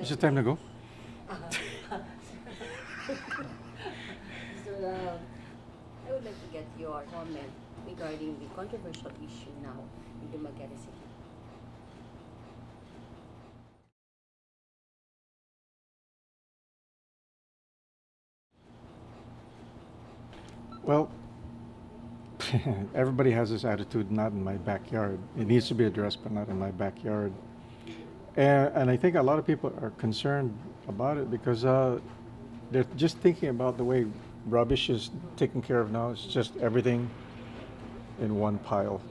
Is it time to go? So, I would like to get your comment regarding the controversial issue now in Dumaguete City. Well, everybody has this attitude, not in my backyard. It needs to be addressed, but not in my backyard. And I think a lot of people are concerned about it because they're just thinking about the way rubbish is taken care of now. It's just everything in one pile.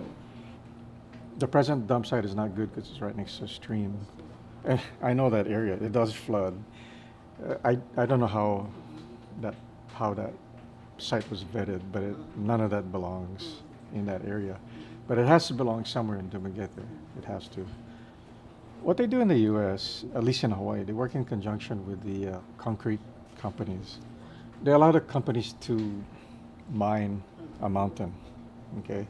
The present dump site is not good because it's right next to a stream. And I know that area. It does flood. I don't know that how that site was vetted, but none of that belongs in that area. But it has to belong somewhere in Dumaguete. It has to. What they do in the U.S., at least in Hawaii, they work in conjunction with the concrete companies. They allow the companies to mine a mountain, okay,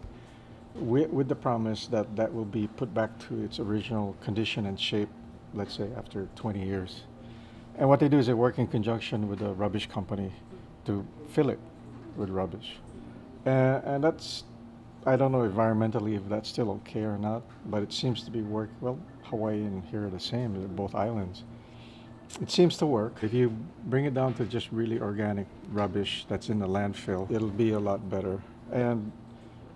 with the promise that that will be put back to its original condition and shape, let's say after 20 years. And what they do is they work in conjunction with a rubbish company to fill it with rubbish. And that's, I don't know environmentally if that's still okay or not, but it seems to be work. Well, Hawaii and here are the same, they're both islands. It seems to work. If you bring it down to just really organic rubbish that's in the landfill, it'll be a lot better. And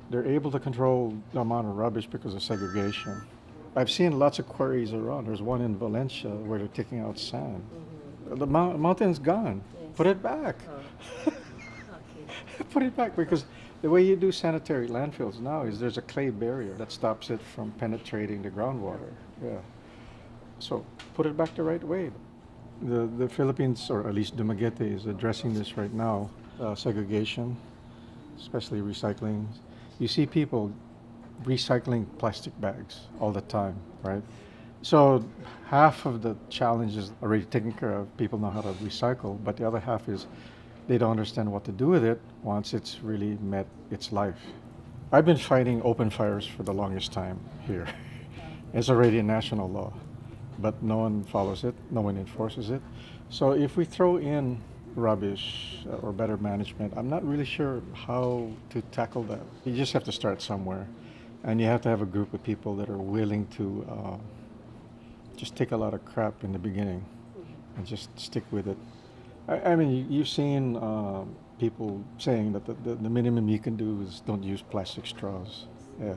they're able to control the amount of rubbish because of segregation. I've seen lots of quarries around. There's one in Valencia where they're taking out sand. The mountain's gone. Yes. Put it back. Oh, okay. Put it back because the way you do sanitary landfills now is there's a clay barrier that stops it from penetrating the groundwater. Yeah. So put it back the right way. The Philippines, or at least Dumaguete, is addressing this right now. Segregation, especially recycling. You see people recycling plastic bags all the time, right? So half of the challenge is already taken care of. People know how to recycle, but the other half is they don't understand what to do with it once it's really met its life. I've been fighting open fires for the longest time here. It's already a national law, but no one follows it, no one enforces it. So if we throw in rubbish or better management, I'm not really sure how to tackle that. You just have to start somewhere, and you have to have a group of people that are willing to just take a lot of crap in the beginning and just stick with it. I mean, you've seen people saying that the minimum you can do is don't use plastic straws. Yeah.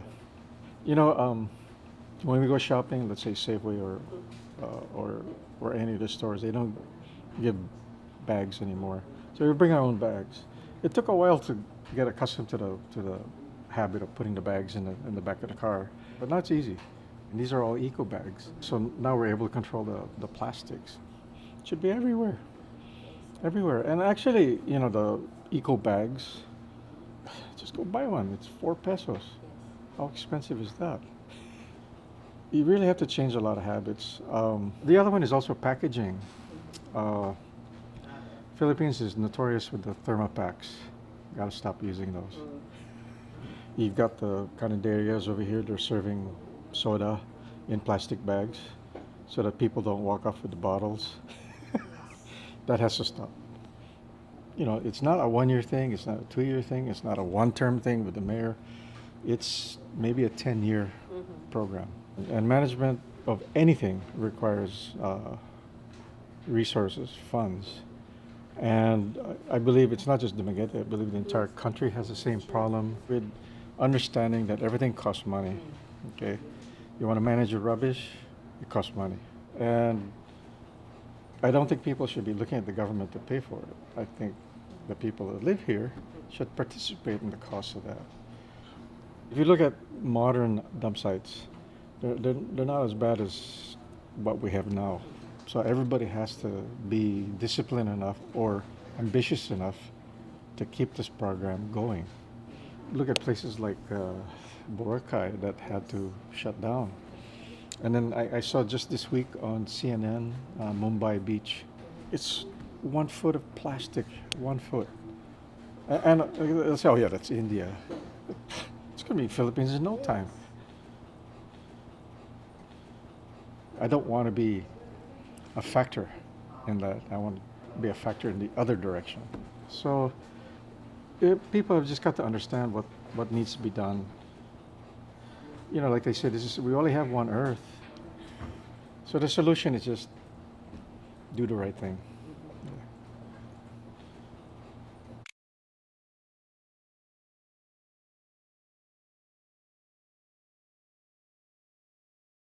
You know, when we go shopping, let's say Safeway or any of the stores, they don't give bags anymore. So we bring our own bags. It took a while to get accustomed to the habit of putting the bags in the back of the car, but now it's easy. And these are all eco bags. So now we're able to control the plastics. It should be everywhere. Everywhere. And actually, you know, the eco bags, just go buy one. It's 4 pesos. How expensive is that? You really have to change a lot of habits. The other one is also packaging. Uh, Philippines is notorious with the thermopacks. Gotta stop using those. You've got the canaderias over here. They're serving soda in plastic bags so that people don't walk off with the bottles. That has to stop. You know, it's not a 1 year thing. It's not a 2 year thing. It's not a one-term thing with the mayor. It's maybe a 10-year program. And management of anything requires resources, funds. And I believe it's not just Dumaguete. I believe the entire country has the same problem with understanding that everything costs money. Okay, you want to manage your rubbish, it costs money, and I don't think people should be looking at the government to pay for it. I think the people that live here should participate in the cost of that. If you look at modern dump sites, they're not as bad as what we have now. So everybody has to be disciplined enough or ambitious enough to keep this program going. Look at places like Boracay that had to shut down. And then I saw just this week on CNN, Mumbai Beach. It's 1 foot of plastic, 1 foot. And they'll say, oh yeah, that's India. It's going to be Philippines in no time. a factor in that. I want to be a factor in the other direction. So people have just got to understand what needs to be done. You know, like they said, we only have one Earth. So the solution is just do the right thing.